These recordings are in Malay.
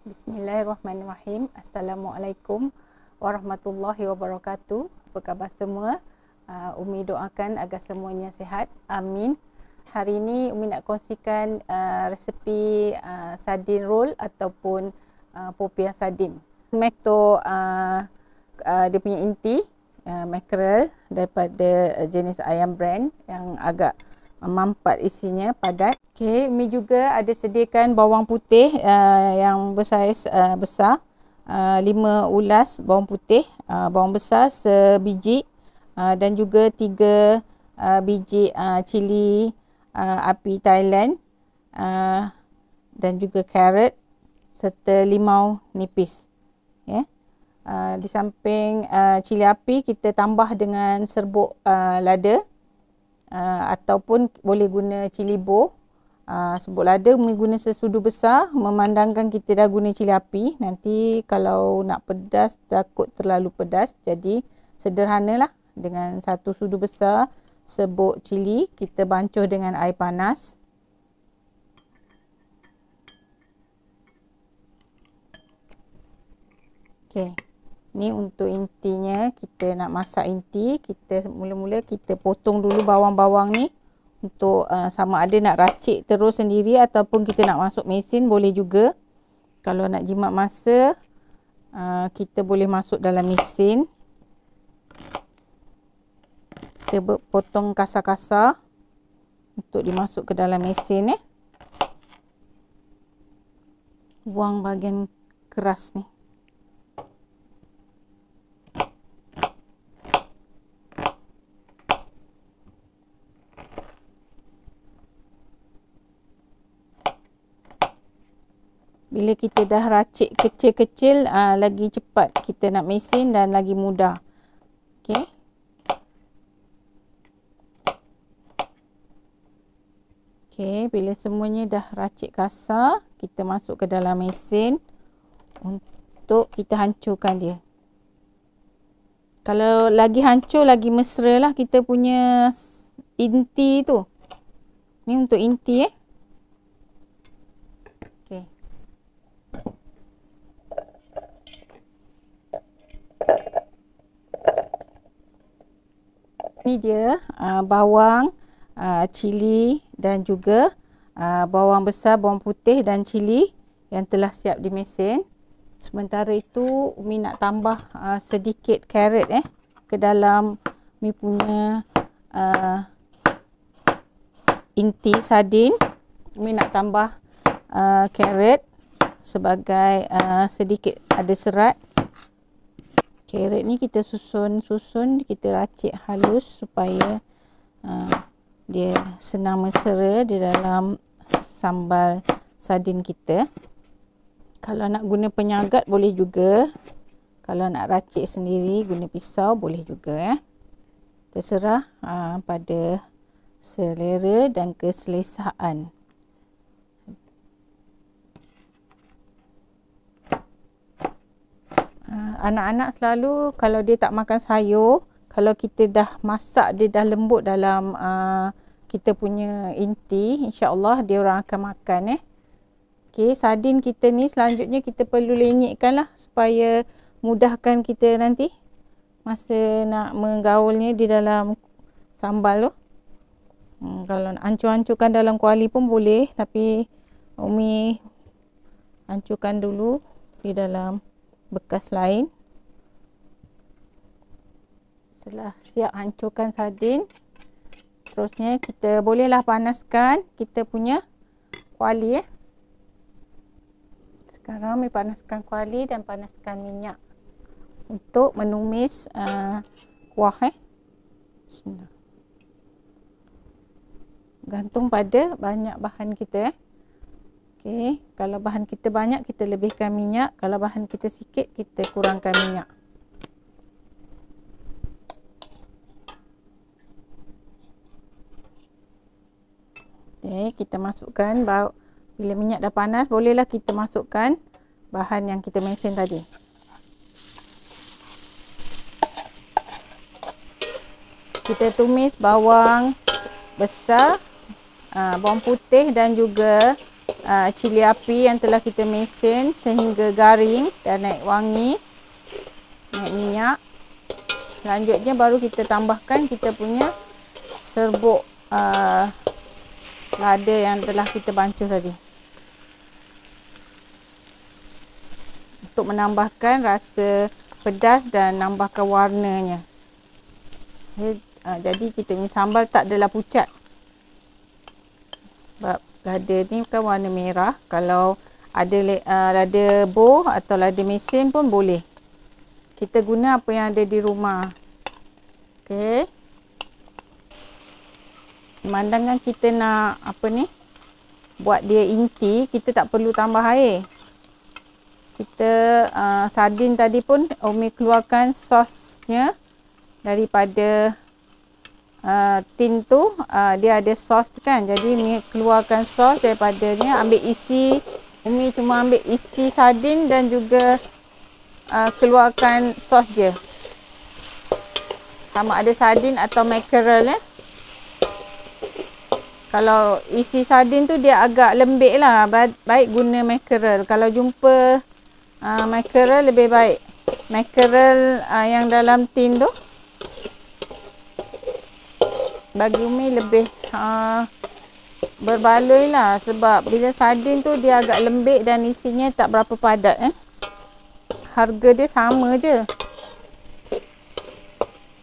Bismillahirrahmanirrahim. Assalamualaikum warahmatullahi wabarakatuh. Apa khabar semua? Umi doakan agar semuanya sihat. Amin. Hari ini Umi nak kongsikan resepi sardin roll ataupun popiah sardin. Make dia punya inti mackerel daripada jenis ayam brand yang agak mampat isinya, padat. Okey, Umi juga ada sediakan bawang putih yang bersaiz besar, 5 ulas bawang putih, bawang besar sebiji, dan juga 3 biji cili api Thailand, dan juga carrot serta limau nipis. Di samping cili api, kita tambah dengan serbuk lada, ataupun boleh guna cili bo. Serbuk lada guna sesudu besar, memandangkan kita dah guna cili api. Nanti kalau nak pedas, takut terlalu pedas, jadi sederhanalah, dengan satu sudu besar serbuk cili kita bancuh dengan air panas. Okey, ni untuk intinya. Kita nak masak inti, kita mula-mula kita potong dulu bawang-bawang ni untuk sama ada nak racik terus sendiri ataupun kita nak masuk mesin boleh juga. Kalau nak jimat masa, kita boleh masuk dalam mesin. Kita potong kasar-kasar untuk dimasuk ke dalam mesin. Buang bahagian keras ni. Bila kita dah racik kecil-kecil, lagi cepat kita nak mesin dan lagi mudah. Okey. Okey, bila semuanya dah racik kasar, kita masuk ke dalam mesin untuk kita hancurkan dia. Kalau lagi hancur, lagi mesra lah kita punya inti tu. Ni untuk inti Okey. Ni dia bawang, cili dan juga bawang besar, bawang putih dan cili yang telah siap di mesin. Sementara itu Umi nak tambah sedikit carrot ke dalam Umi punya inti sardin. Umi nak tambah carrot sebagai sedikit ada serat. Carrot ni kita susun, kita racik halus supaya dia senang mesra di dalam sambal sardin kita. Kalau nak guna penyagat boleh juga. Kalau nak racik sendiri guna pisau boleh juga. Terserah pada selera dan keselesaan. Anak-anak selalu kalau dia tak makan sayur, kalau kita dah masak dia dah lembut dalam kita punya inti, insya-Allah dia orang akan makan. Okey, sardin kita ni selanjutnya kita perlu lenyekkan lah supaya mudahkan kita nanti masa nak menggaulnya di dalam sambal tu. Kalau nak hancur-hancurkan dalam kuali pun boleh, tapi Umi hancurkan dulu di dalam bekas lain. Setelah siap hancurkan sardin, terusnya kita bolehlah panaskan kita punya kuali. Sekarang Umi panaskan kuali dan panaskan minyak untuk menumis kuah. Bismillah. Gantung pada banyak bahan kita. Okey, kalau bahan kita banyak, kita lebihkan minyak. Kalau bahan kita sikit, kita kurangkan minyak. Okey, kita masukkan, bila minyak dah panas, bolehlah kita masukkan bahan yang kita mesin tadi. Kita tumis bawang besar, bawang putih dan juga cili api yang telah kita mesin sehingga garing dan naik wangi, naik minyak. Selanjutnya baru kita tambahkan kita punya serbuk lada yang telah kita bancuh tadi, untuk menambahkan rasa pedas dan nambahkan warnanya. Jadi kita punya sambal tak adalah pucat. Sebab lada ni kan warna merah. Kalau ada lada boh atau lada mesin pun boleh. Kita guna apa yang ada di rumah. Okey. Pemandangan kita nak buat dia inti, kita tak perlu tambah air. Kita sardin tadi pun Umi keluarkan sosnya daripada tin tu. Dia ada sos kan, jadi Umi keluarkan sos daripadanya, ambil isi. Umi cuma ambil isi sardin dan juga keluarkan sos je, sama ada sardin atau mackerel. Kalau isi sardin tu dia agak lembik lah, baik guna mackerel. Kalau jumpa mackerel lebih baik mackerel yang dalam tin tu. Bagi Umi lebih berbaloi lah, sebab bila sardin tu dia agak lembik dan isinya tak berapa padat. Harga dia sama je.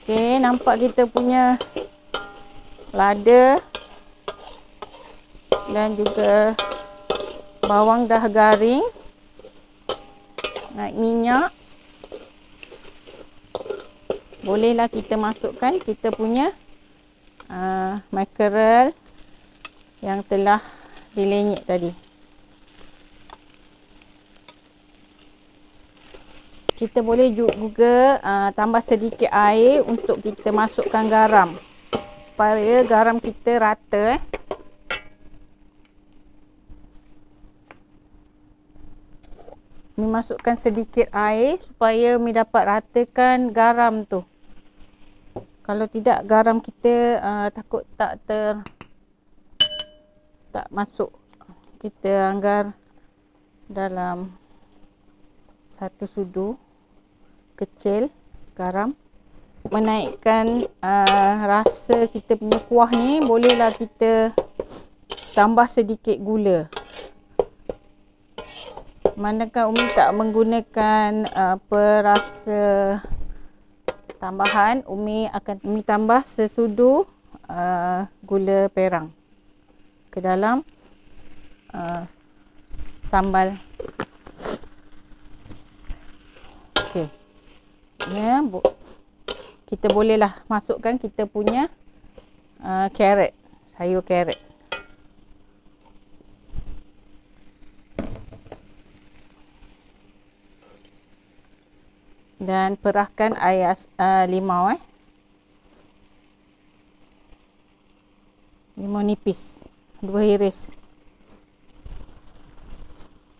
Okey, nampak kita punya lada dan juga bawang dah garing, naik minyak. Bolehlah kita masukkan kita punya mackerel yang telah dilenyek tadi. Kita boleh juga tambah sedikit air untuk kita masukkan garam, supaya garam kita rata. Mi masukkan sedikit air supaya Mi dapat ratakan garam tu. Kalau tidak, garam kita takut tak masuk. Kita anggar dalam satu sudu kecil garam. Menaikkan rasa kita punya kuah ni, bolehlah kita tambah sedikit gula. Manakala Umi tak menggunakan rasa tambahan, Umi tambah sesudu gula perang ke dalam sambal. Okey. Ya, kita bolehlah masukkan kita punya carrot, sayur carrot. Dan perahkan air limau. Limau nipis, 2 iris.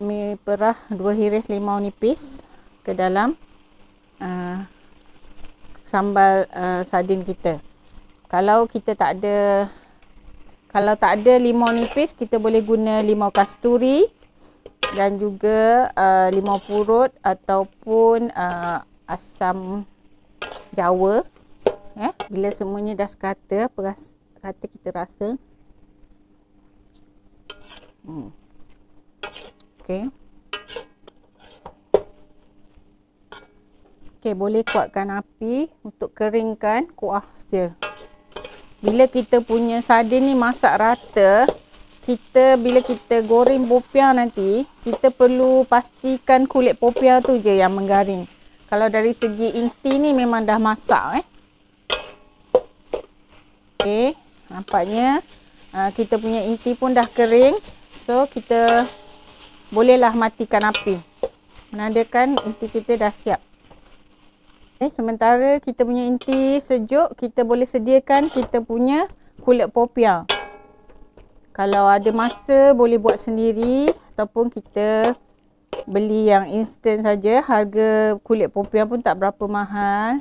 Mi perah 2 iris limau nipis ke dalam sambal sardin kita. Kalau tak ada limau nipis, kita boleh guna limau kasturi dan juga limau purut ataupun asam jawa. Bila semuanya dah sekata, kata kita rasa. Okey. Okey, boleh kuatkan api untuk keringkan kuah dia. Bila kita punya sardin ni masak rata, bila kita goreng popiah nanti, kita perlu pastikan kulit popiah tu je yang menggaring. Kalau dari segi inti ni memang dah masak. Okey, nampaknya kita punya inti pun dah kering. So, kita bolehlah matikan api. Menandakan inti kita dah siap. Sementara kita punya inti sejuk, kita boleh sediakan kita punya kulit popiah. Kalau ada masa, boleh buat sendiri ataupun kita beli yang instan saja. Harga kulit popiah pun tak berapa mahal,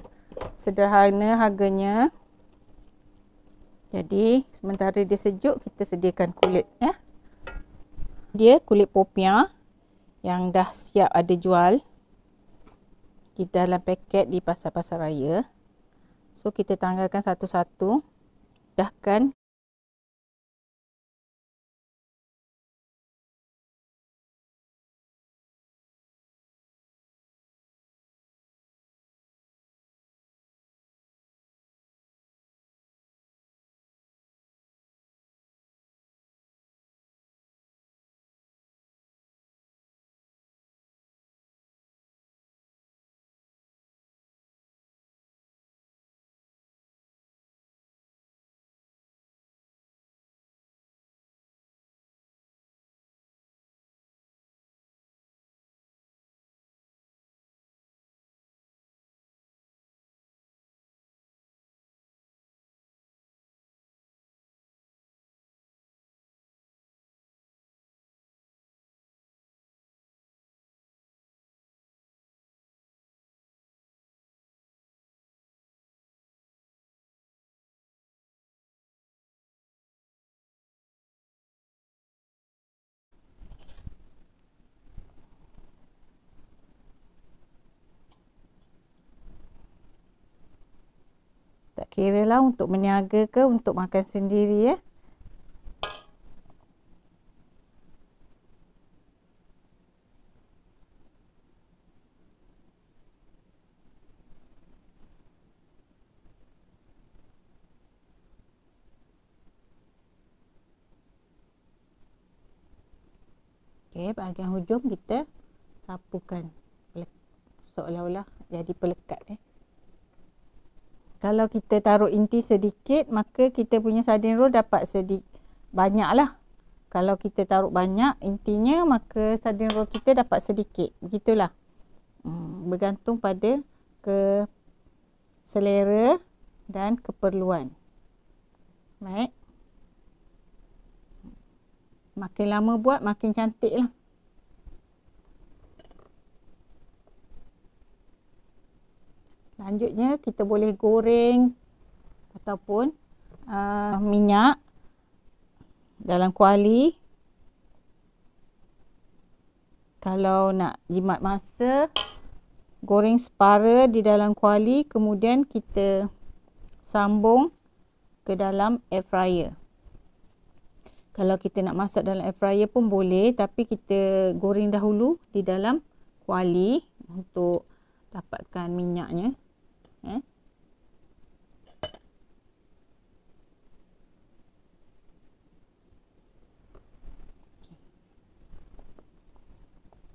sederhana harganya. Jadi sementara dia sejuk, kita sediakan kulit. Dia kulit popiah yang dah siap ada jual di dalam paket di pasar-pasar raya. So kita tanggalkan satu-satu. Dahkan tak kira lah untuk meniaga ke untuk makan sendiri ya. Okey, bahagian hujung kita sapukan seolah-olah jadi pelekat Kalau kita taruh inti sedikit, maka kita punya sardin roll dapat banyak lah. Kalau kita taruh banyak intinya, maka sardin roll kita dapat sedikit. Begitulah. Bergantung pada selera dan keperluan. Baik. Makin lama buat, makin cantik lah. Selanjutnya kita boleh goreng ataupun minyak dalam kuali. Kalau nak jimat masa, goreng separa di dalam kuali, kemudian kita sambung ke dalam air fryer. Kalau kita nak masak dalam air fryer pun boleh, tapi kita goreng dahulu di dalam kuali untuk dapatkan minyaknya.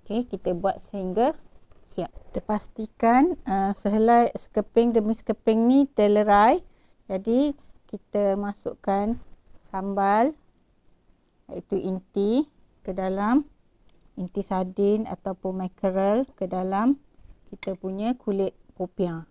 Okey, kita buat sehingga siap. Kita pastikan sehelai sekeping demi sekeping ni terlerai. Jadi kita masukkan sambal iaitu inti ke dalam, inti sardin ataupun mackerel ke dalam kita punya kulit popiah.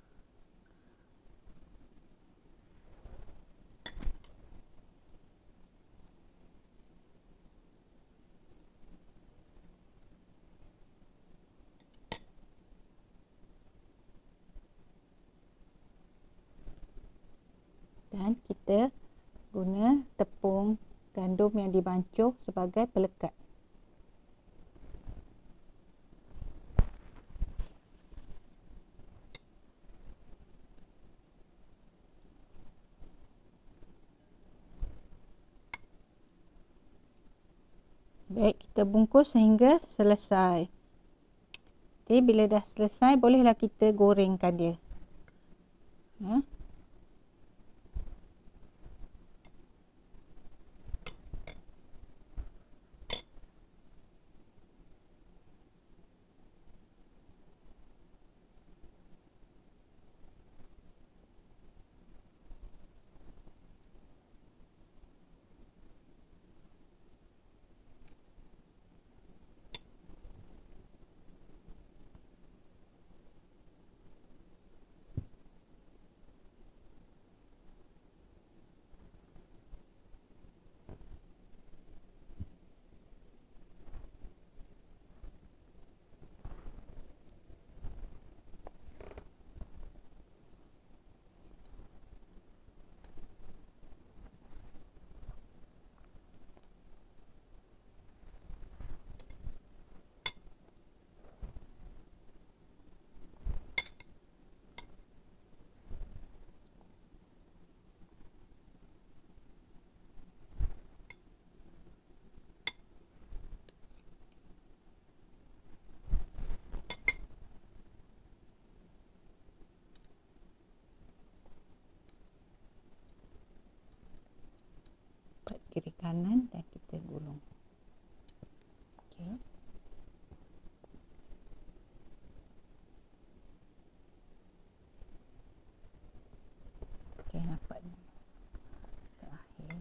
Dan kita guna tepung gandum yang dibancuh sebagai pelekat. Baik, kita bungkus sehingga selesai. Jadi bila dah selesai, bolehlah kita gorengkan dia. dapat ni. Terakhir.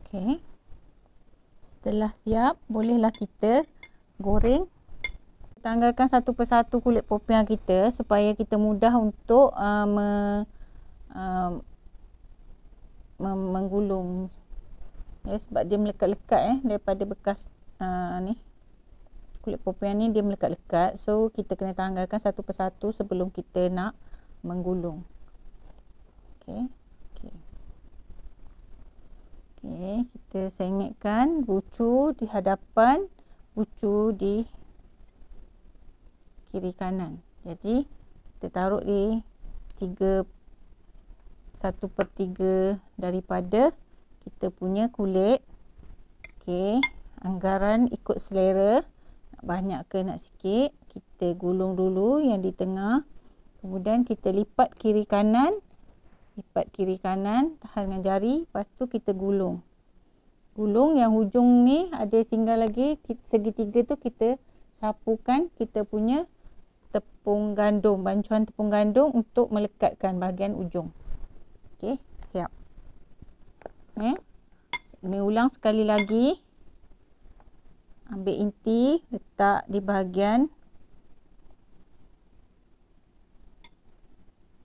Okey. Setelah siap, bolehlah kita goreng. Tanggalkan satu persatu kulit popiah kita supaya kita mudah untuk menggulung. Ya, sebab dia melekat-lekat daripada bekas ni. Kulit popiah ni dia melekat-lekat. So kita kena tanggalkan satu persatu sebelum kita nak menggulung. Okey. Okey, kita sengitkan bucu di hadapan, bucu di kiri kanan. Jadi kita taruh di 1/3 daripada kita punya kulit. Okey, anggaran ikut selera, nak banyak ke nak sikit. Kita gulung dulu yang di tengah, kemudian kita lipat kiri kanan, tahan dengan jari, lepas tu kita gulung yang hujung ni ada tinggal lagi segitiga tu kita sapukan kita punya tepung gandum, bancuan tepung gandum untuk melekatkan bahagian ujung. Okey, siap. Ni ulang sekali lagi. Ambil inti, letak di bahagian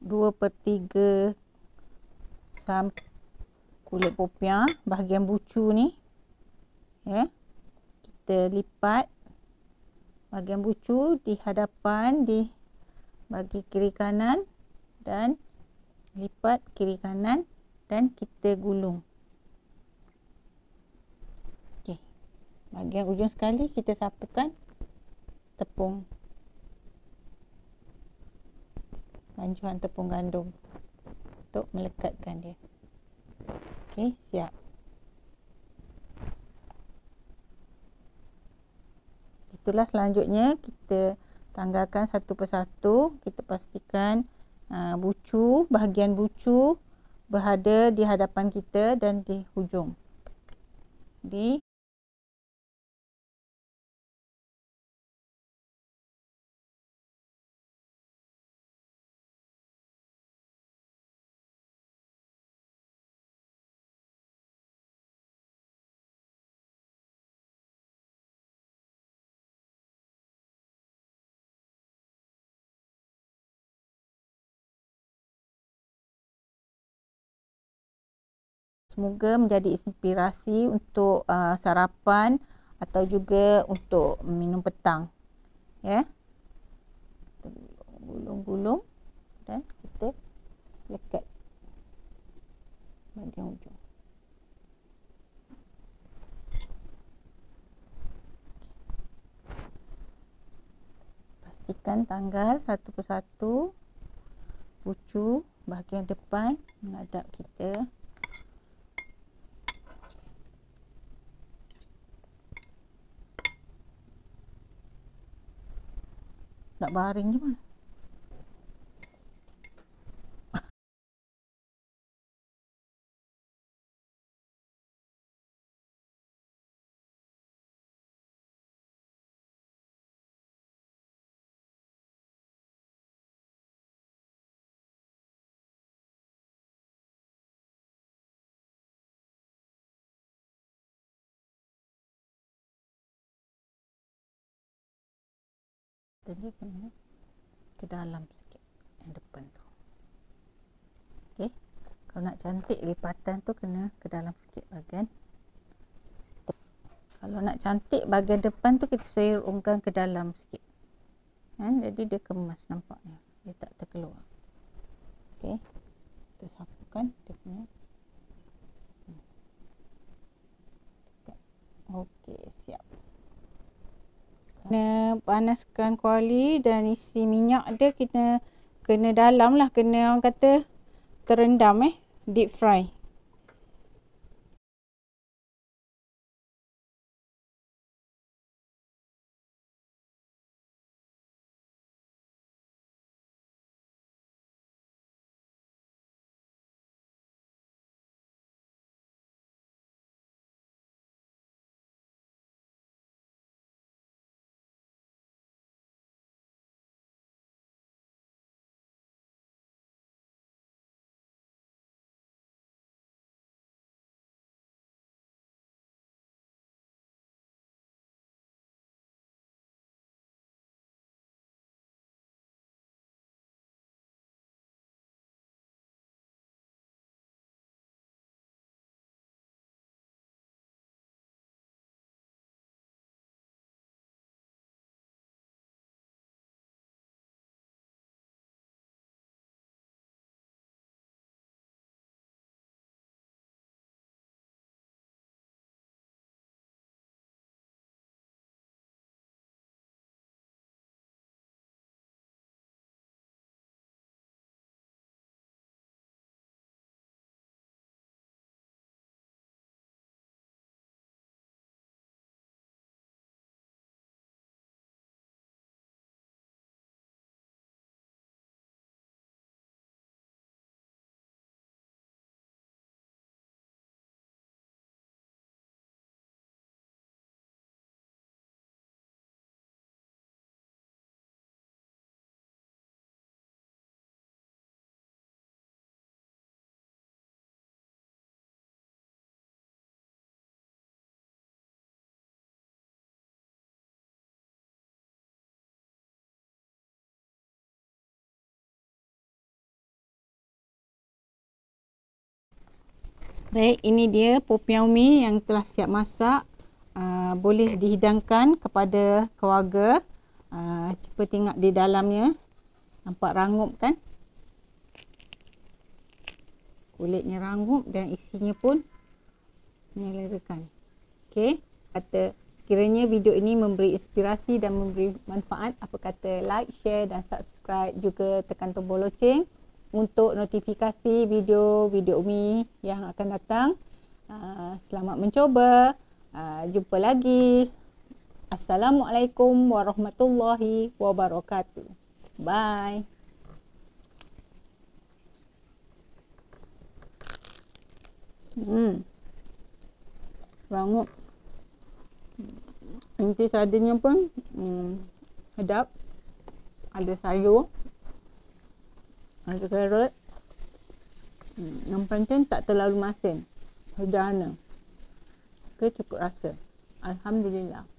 2/3 kulit popiah, bahagian bucu ni. Kita lipat bahagian bucu di hadapan, di bagi kiri kanan, dan lipat kiri kanan dan kita gulung. Okey. Bahagian ujung sekali kita sapukan tepung, bancuan tepung gandum untuk melekatkan dia. Okey, siap. Itulah selanjutnya kita tanggalkan satu persatu. Kita pastikan bahagian bucu berada di hadapan kita dan di hujung. Semoga menjadi inspirasi untuk sarapan atau juga untuk minum petang. Ya. Gulung-gulung dan kita lekat bahagian ujung. Pastikan tanggal satu persatu bucu bahagian depan menghadap kita. Nak baring je mana? Jadi kena ke dalam sikit yang depan tu. Okey. Kalau nak cantik lipatan tu kena ke dalam sikit bahagian. Kalau nak cantik bahagian depan tu kita serumkan ke dalam sikit. Jadi dia kemas nampaknya. Dia tak terkeluar. Okey. Kita sapukan dia punya. Okey. panaskan kuali dan isi minyak dia kena dalam lah, kena orang kata terendam deep fry. Baik, ini dia popiah umi yang telah siap masak. Boleh dihidangkan kepada keluarga. Cuba tengok di dalamnya. Nampak rangup kan? Kulitnya rangup dan isinya pun menyelerakan. Okey, kata sekiranya video ini memberi inspirasi dan memberi manfaat, apa kata like, share dan subscribe, juga tekan tombol loceng untuk notifikasi video-video Umi yang akan datang. Selamat mencoba. Jumpa lagi. Assalamualaikum warahmatullahi wabarakatuh. Bye. Rangup. Inti sardinnya pun sedap. Ada sayur, ada carrot. Yang penting tak terlalu masin. Sederhana. Okey, cukup rasa. Alhamdulillah.